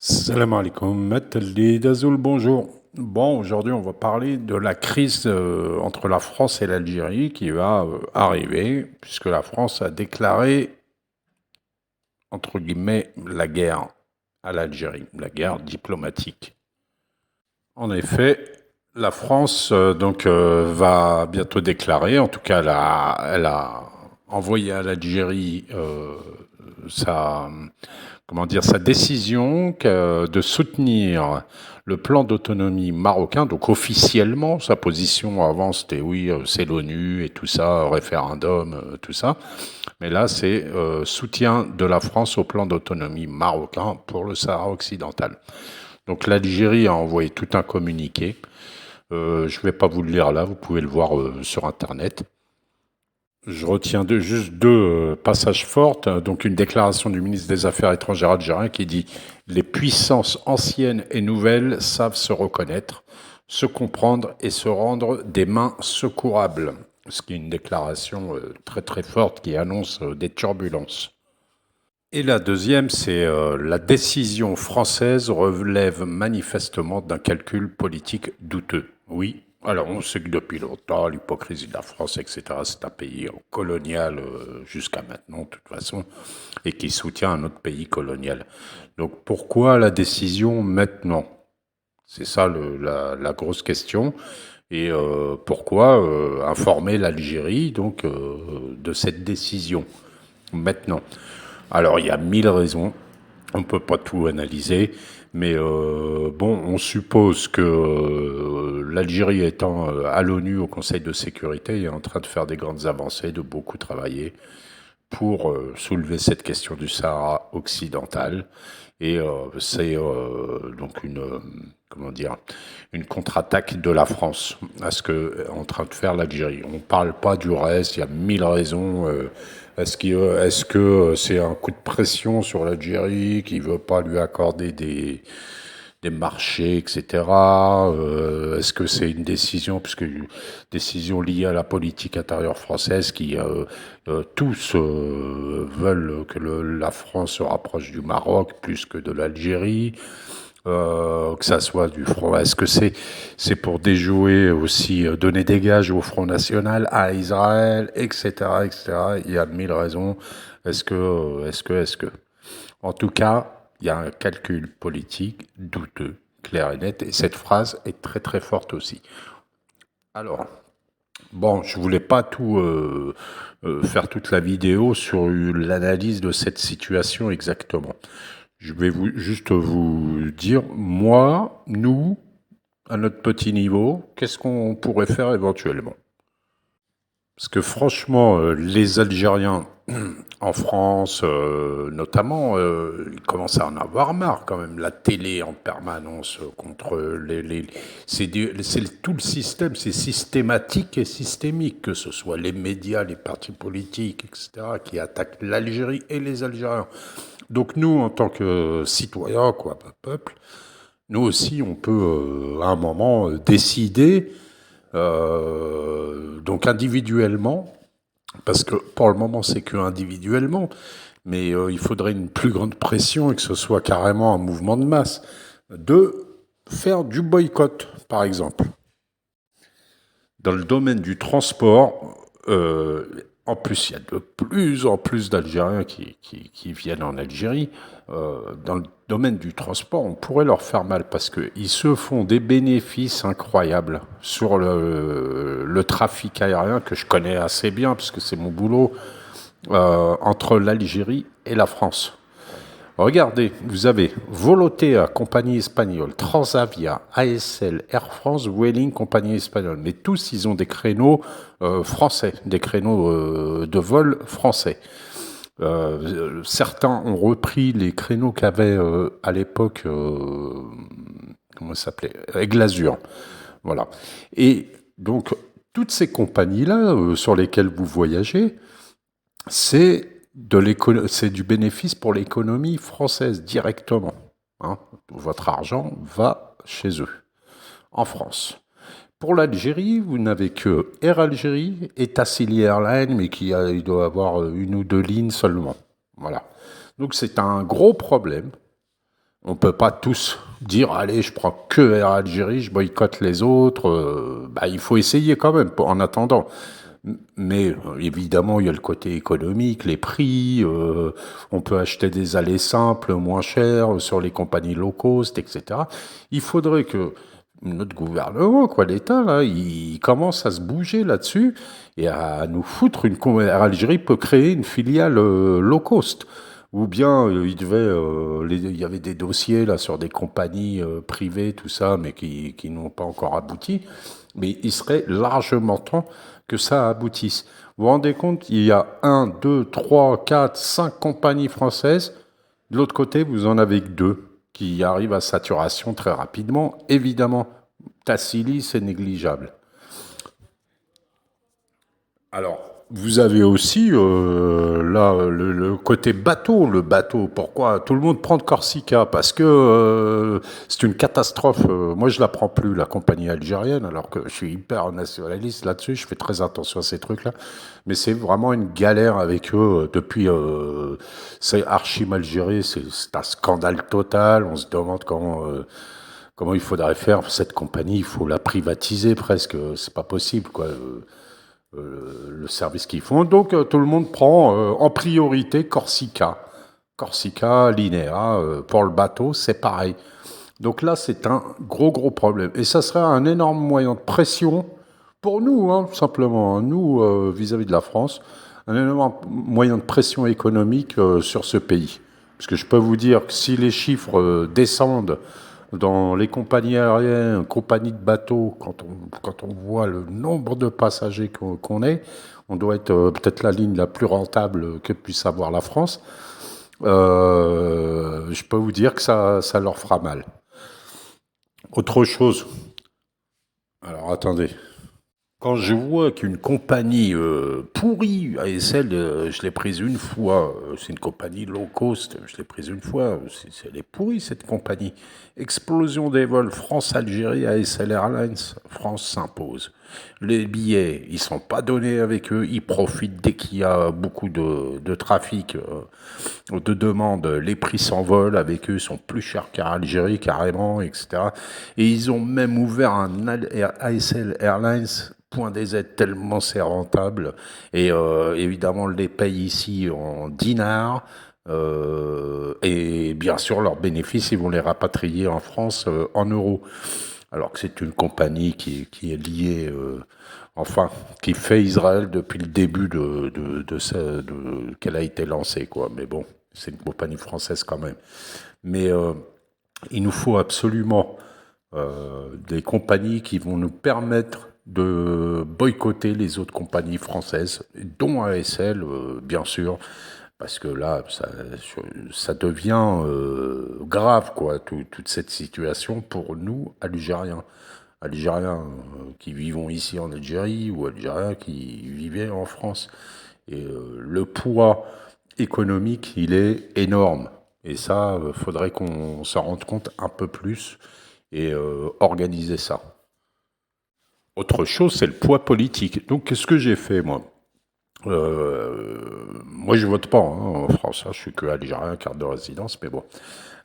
Salam alaikum, Matali Dazoul, bonjour. Bon, aujourd'hui, on va parler de la crise entre la France et l'Algérie qui va arriver, puisque la France a déclaré, entre guillemets, la guerre à l'Algérie, la guerre diplomatique. En effet, la France va bientôt déclarer, en tout cas, elle a envoyé à l'Algérie sa, sa décision de soutenir le plan d'autonomie marocain. Donc officiellement, sa position avant c'était oui, c'est l'ONU et tout ça, référendum, tout ça. Mais là, c'est soutien de la France au plan d'autonomie marocain pour le Sahara occidental. Donc l'Algérie a envoyé tout un communiqué. Je ne vais pas vous le lire là, vous pouvez le voir sur Internet. Je retiens juste deux passages forts. Donc une déclaration du ministre des Affaires étrangères algérien qui dit « Les puissances anciennes et nouvelles savent se reconnaître, se comprendre et se rendre des mains secourables ». Ce qui est une déclaration très très forte qui annonce des turbulences. Et la deuxième, c'est la décision française relève manifestement d'un calcul politique douteux. Oui, alors on sait que depuis longtemps, l'hypocrisie de la France, etc., c'est un pays colonial jusqu'à maintenant, de toute façon, et qui soutient un autre pays colonial. Donc pourquoi la décision maintenant? C'est ça la grosse question. Et pourquoi informer l'Algérie donc de cette décision maintenant? Alors, il y a 1000 raisons. On ne peut pas tout analyser. Mais bon, on suppose que l'Algérie étant à l'ONU, au Conseil de sécurité, est en train de faire des grandes avancées, de beaucoup travailler pour soulever cette question du Sahara occidental. Et c'est donc une contre-attaque de la France à ce que est en train de faire l'Algérie. On ne parle pas du reste, il y a 1000 raisons. Est-ce que c'est un coup de pression sur l'Algérie qui ne veut pas lui accorder des marchés, etc. Est-ce que c'est une décision, puisque une décision liée à la politique intérieure française qui tous veulent que la France se rapproche du Maroc plus que de l'Algérie, que ça soit du front. Est-ce que c'est pour déjouer aussi, donner des gages au Front National, à Israël, etc., etc. Il y a 1000 raisons. Est-ce que en tout cas, il y a un calcul politique douteux, clair et net, et cette phrase est très très forte aussi. Alors, bon, je voulais pas tout faire toute la vidéo sur l'analyse de cette situation exactement. Je vais juste vous dire, moi, nous, à notre petit niveau, qu'est-ce qu'on pourrait faire éventuellement? Parce que franchement, les Algériens en France, notamment, ils commencent à en avoir marre quand même. La télé en permanence contre tout le système, c'est systématique et systémique, que ce soit les médias, les partis politiques, etc., qui attaquent l'Algérie et les Algériens. Donc nous, en tant que citoyens, quoi, peuple, nous aussi, on peut à un moment décider, donc individuellement, parce que pour le moment, c'est que individuellement, mais il faudrait une plus grande pression et que ce soit carrément un mouvement de masse, de faire du boycott, par exemple. Dans le domaine du transport, en plus, il y a de plus en plus d'Algériens qui viennent en Algérie. Dans le domaine du transport, on pourrait leur faire mal parce qu'ils se font des bénéfices incroyables sur le trafic aérien que je connais assez bien parce que c'est mon boulot, entre l'Algérie et la France. Regardez, vous avez Volotea, compagnie espagnole, Transavia, ASL, Air France, Vueling, compagnie espagnole. Mais tous, ils ont des créneaux français, des créneaux de vol français. Certains ont repris les créneaux qu'avait à l'époque, comment ça s'appelait, Aigle Azur. Voilà. Et donc, toutes ces compagnies-là sur lesquelles vous voyagez, c'est du bénéfice pour l'économie française directement. Hein. Votre argent va chez eux, en France. Pour l'Algérie, vous n'avez que Air Algérie et Tassili Airlines, mais il doit avoir une ou deux lignes seulement. Voilà. Donc c'est un gros problème On peut pas tous dire, allez, je prends que Air Algérie, je boycotte les autres. Bah, il faut essayer quand même, en attendant. Mais évidemment, il y a le côté économique, les prix. On peut acheter des allées simples, moins chères, sur les compagnies low cost, etc. Il faudrait que notre gouvernement, quoi, l'État, là, il commence à se bouger là-dessus et à nous foutre une... Air Algérie peut créer une filiale low cost. Ou bien il y avait des dossiers là sur des compagnies privées, tout ça, mais qui n'ont pas encore abouti. Mais il serait largement temps que ça aboutisse. Vous vous rendez compte, il y a 1, 2, 3, 4, 5 compagnies françaises. De l'autre côté, vous en avez que 2 qui arrivent à saturation très rapidement. Évidemment, Tassili, c'est négligeable. Alors, vous avez aussi là le côté bateau. Le bateau, pourquoi tout le monde prend de Corsica? Parce que c'est une catastrophe. Moi, je la prends plus, la compagnie algérienne, alors que je suis hyper nationaliste là-dessus. Je fais très attention à ces trucs-là. Mais c'est vraiment une galère avec eux depuis. C'est archi mal géré. C'est un scandale total. On se demande comment il faudrait faire cette compagnie. Il faut la privatiser presque. C'est pas possible, quoi. Le service qu'ils font. Donc tout le monde prend en priorité Corsica. Corsica, Linéa, pour le bateau, c'est pareil. Donc là, c'est un gros problème. Et ça serait un énorme moyen de pression pour nous, hein, simplement, hein, nous, vis-à-vis de la France, un énorme moyen de pression économique sur ce pays. Parce que je peux vous dire que si les chiffres descendent dans les compagnies aériennes, compagnies de bateaux, quand on voit le nombre de passagers qu'on est, on doit être peut-être la ligne la plus rentable que puisse avoir la France. Je peux vous dire que ça leur fera mal. Autre chose. Alors attendez. Quand je vois qu'une compagnie pourrie, ASL, je l'ai prise une fois, c'est une compagnie low cost, je l'ai prise une fois, elle est pourrie cette compagnie. Explosion des vols France-Algérie, ASL Airlines, France s'impose. Les billets, ils sont pas donnés avec eux, ils profitent dès qu'il y a beaucoup de trafic, de demandes, les prix s'envolent avec eux, sont plus chers qu'à Algérie carrément, etc. Et ils ont même ouvert un ASL Airlines point des aides tellement c'est rentable. Et évidemment, on les paye ici en dinars. Et bien sûr, leurs bénéfices, ils vont les rapatrier en France en euros. Alors que c'est une compagnie qui est liée, enfin, qui fait Israël depuis le début qu'elle a été lancée, quoi. Mais bon, c'est une compagnie française quand même. Mais il nous faut absolument des compagnies qui vont nous permettre de boycotter les autres compagnies françaises, dont ASL, bien sûr, parce que là, ça devient grave, quoi, toute cette situation pour nous, Algériens. Algériens qui vivons ici en Algérie ou Algériens qui vivaient en France. Et le poids économique, il est énorme. Et ça, faudrait qu'on s'en rende compte un peu plus et organiser ça. Autre chose, c'est le poids politique. Donc, qu'est-ce que j'ai fait, moi moi, je vote pas hein, en France. Hein, je suis que algérien, carte de résidence, mais bon.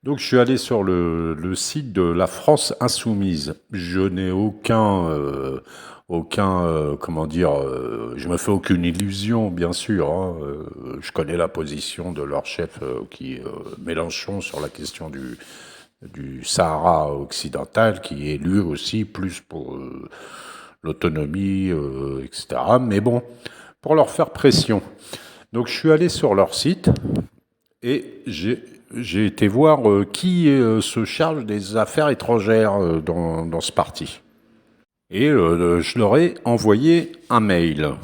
Donc, je suis allé sur le site de la France Insoumise. Je n'ai comment dire, je me fais aucune illusion, bien sûr. Hein, je connais la position de leur chef, qui Mélenchon, sur la question du Sahara occidental, qui est lui aussi plus pour l'autonomie, etc. Mais bon, pour leur faire pression. Donc je suis allé sur leur site et j'ai été voir qui se charge des affaires étrangères dans ce parti. Et je leur ai envoyé un mail.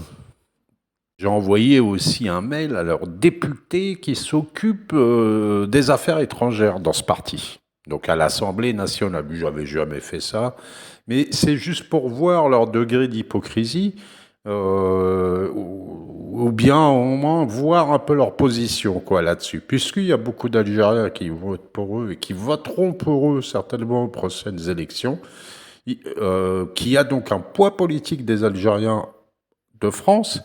J'ai envoyé aussi un mail à leur député qui s'occupe des affaires étrangères dans ce parti. Donc à l'Assemblée nationale. J'avais jamais fait ça. Mais c'est juste pour voir leur degré d'hypocrisie, ou bien au moins voir un peu leur position quoi là-dessus. Puisqu'il y a beaucoup d'Algériens qui votent pour eux et qui voteront pour eux certainement aux prochaines élections, qui a donc un poids politique des Algériens de France,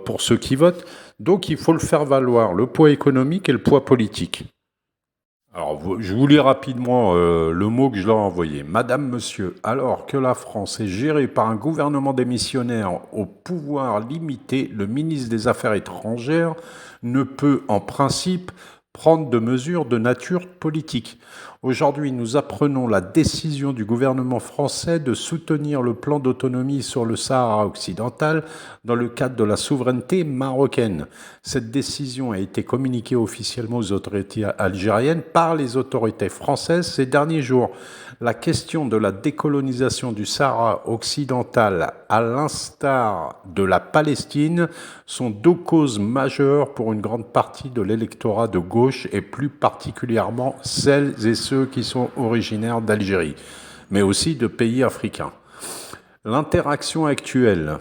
pour ceux qui votent. Donc il faut le faire valoir, le poids économique et le poids politique. Alors, je vous lis rapidement le mot que je leur ai envoyé. Madame, monsieur, alors que la France est gérée par un gouvernement démissionnaire au pouvoir limité, le ministre des Affaires étrangères ne peut, en principe, prendre de mesures de nature politique. Aujourd'hui, nous apprenons la décision du gouvernement français de soutenir le plan d'autonomie sur le Sahara occidental dans le cadre de la souveraineté marocaine. Cette décision a été communiquée officiellement aux autorités algériennes par les autorités françaises ces derniers jours. La question de la décolonisation du Sahara occidental, à l'instar de la Palestine, sont deux causes majeures pour une grande partie de l'électorat de gauche et plus particulièrement celles et ceux qui sont originaires d'Algérie, mais aussi de pays africains. L'interaction actuelle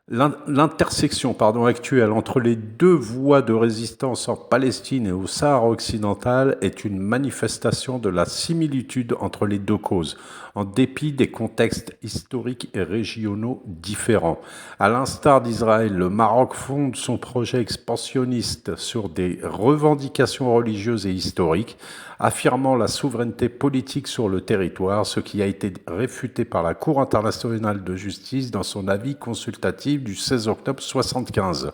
L'intersection actuelle entre les deux voies de résistance en Palestine et au Sahara occidental est une manifestation de la similitude entre les deux causes, en dépit des contextes historiques et régionaux différents. À l'instar d'Israël, le Maroc fonde son projet expansionniste sur des revendications religieuses et historiques, affirmant la souveraineté politique sur le territoire, ce qui a été réfuté par la Cour internationale de justice dans son avis consultatif du 16 octobre 1975.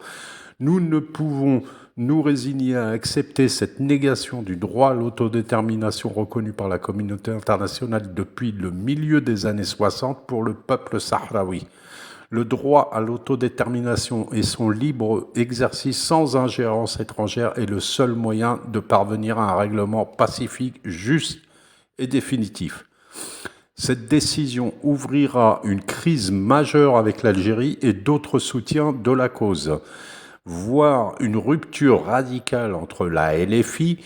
Nous ne pouvons nous résigner à accepter cette négation du droit à l'autodétermination reconnu par la communauté internationale depuis le milieu des années 60 pour le peuple sahraoui. Le droit à l'autodétermination et son libre exercice sans ingérence étrangère est le seul moyen de parvenir à un règlement pacifique, juste et définitif. Cette décision ouvrira une crise majeure avec l'Algérie et d'autres soutiens de la cause, voire une rupture radicale entre la LFI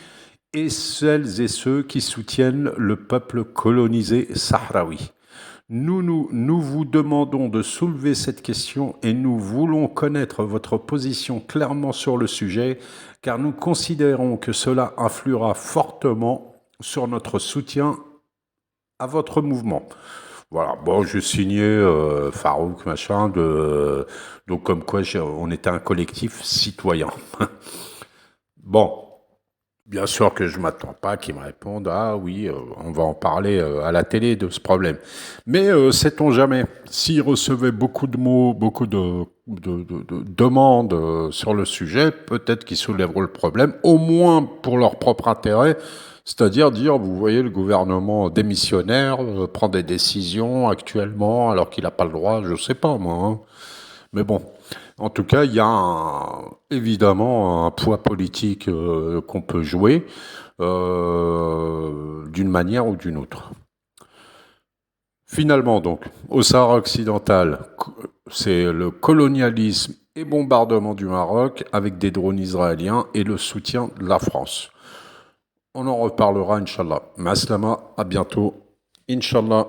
et celles et ceux qui soutiennent le peuple colonisé sahraoui. Nous vous demandons de soulever cette question et nous voulons connaître votre position clairement sur le sujet, car nous considérons que cela influera fortement sur notre soutien à votre mouvement. Voilà, bon, je signais Farouk, machin, donc comme quoi on était un collectif citoyen. Bon, bien sûr que je ne m'attends pas qu'ils me répondent «Ah oui, on va en parler à la télé de ce problème». Mais sait-on jamais, s'ils recevaient beaucoup de mots, beaucoup de demandes sur le sujet, peut-être qu'ils soulèveront le problème, au moins pour leur propre intérêt, c'est-à-dire dire, vous voyez, le gouvernement démissionnaire prend des décisions actuellement alors qu'il n'a pas le droit, je ne sais pas moi, hein. Mais bon, en tout cas, il y a évidemment un poids politique qu'on peut jouer d'une manière ou d'une autre. Finalement, donc, au Sahara occidental, c'est le colonialisme et bombardement du Maroc avec des drones israéliens et le soutien de la France. On en reparlera, Inch'Allah. Maslama, à bientôt. Inch'Allah.